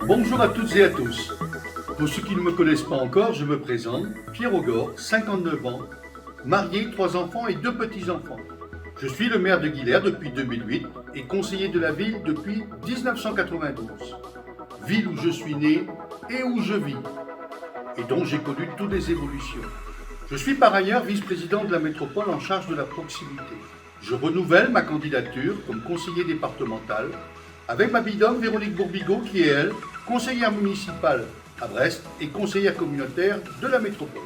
Bonjour à toutes et à tous. Pour ceux qui ne me connaissent pas encore, je me présente, Pierre Augor, 59 ans, marié, 3 enfants et 2 petits-enfants. Je suis le maire de Guilherme depuis 2008 et conseiller de la ville depuis 1992. Ville où je suis né et où je vis, et dont j'ai connu toutes les évolutions. Je suis par ailleurs vice-président de la métropole en charge de la proximité. Je renouvelle ma candidature comme conseiller départemental avec ma binôme Véronique Bourbigo qui est, elle, conseillère municipale à Brest et conseillère communautaire de la métropole.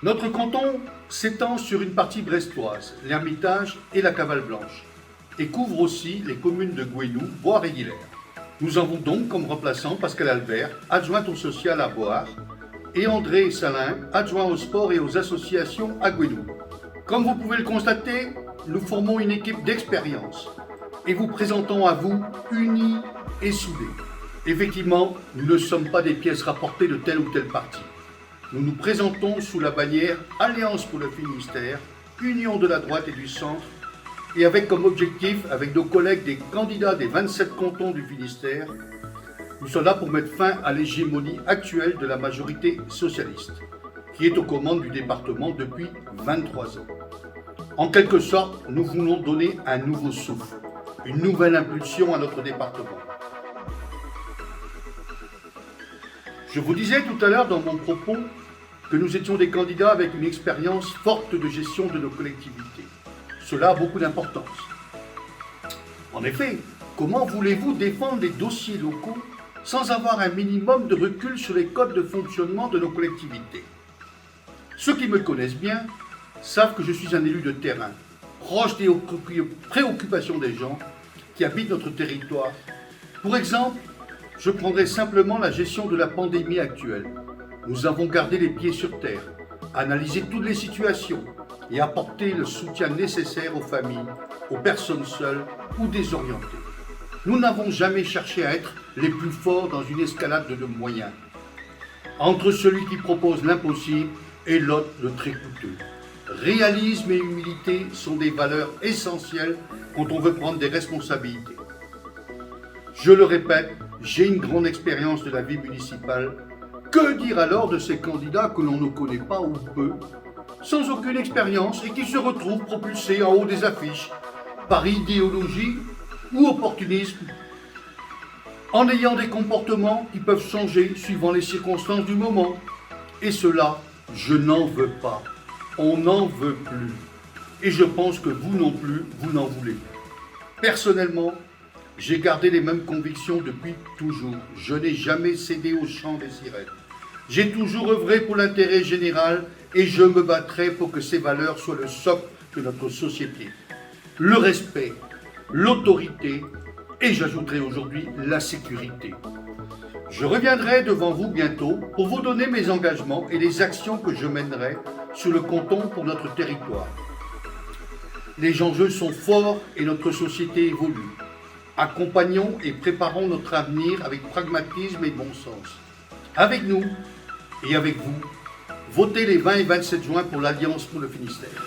Notre canton s'étend sur une partie brestoise, l'Hermitage et la Cavale Blanche, et couvre aussi les communes de Gouesnou, Boire et Guilherme. Nous avons donc comme remplaçant Pascal Albert, adjointe au social à Boire, et André Salin, adjoint au sport et aux associations à Gouesnou. Comme vous pouvez le constater, nous formons une équipe d'expérience et vous présentons à vous unis et soudés. Effectivement, nous ne sommes pas des pièces rapportées de tel ou tel parti. Nous nous présentons sous la bannière Alliance pour le Finistère, Union de la droite et du centre, et avec comme objectif, avec nos collègues des candidats des 27 cantons du Finistère, nous sommes là pour mettre fin à l'hégémonie actuelle de la majorité socialiste, qui est aux commandes du département depuis 23 ans. En quelque sorte, nous voulons donner un nouveau souffle, une nouvelle impulsion à notre département. Je vous disais tout à l'heure dans mon propos que nous étions des candidats avec une expérience forte de gestion de nos collectivités. Cela a beaucoup d'importance. En effet, comment voulez-vous défendre les dossiers locaux sans avoir un minimum de recul sur les codes de fonctionnement de nos collectivités? Ceux qui me connaissent bien savent que je suis un élu de terrain, proche des préoccupations des gens qui habitent notre territoire. Pour exemple, je prendrai simplement la gestion de la pandémie actuelle. Nous avons gardé les pieds sur terre, analysé toutes les situations et apporté le soutien nécessaire aux familles, aux personnes seules ou désorientées. Nous n'avons jamais cherché à être les plus forts dans une escalade de nos moyens, entre celui qui propose l'impossible et l'autre le très coûteux. Réalisme et humilité sont des valeurs essentielles quand on veut prendre des responsabilités. Je le répète, j'ai une grande expérience de la vie municipale. Que dire alors de ces candidats que l'on ne connaît pas ou peu, sans aucune expérience et qui se retrouvent propulsés en haut des affiches par idéologie ou opportunisme, en ayant des comportements qui peuvent changer suivant les circonstances du moment. Et cela, je n'en veux pas. On n'en veut plus. Et je pense que vous non plus, vous n'en voulez plus. Personnellement, j'ai gardé les mêmes convictions depuis toujours. Je n'ai jamais cédé au chant des sirènes. J'ai toujours œuvré pour l'intérêt général et je me battrai pour que ces valeurs soient le socle de notre société. Le respect, l'autorité et j'ajouterai aujourd'hui la sécurité. Je reviendrai devant vous bientôt pour vous donner mes engagements et les actions que je mènerai sur le canton pour notre territoire. Les enjeux sont forts et notre société évolue. Accompagnons et préparons notre avenir avec pragmatisme et bon sens. Avec nous et avec vous, votez les 20 et 27 juin pour l'Alliance pour le Finistère.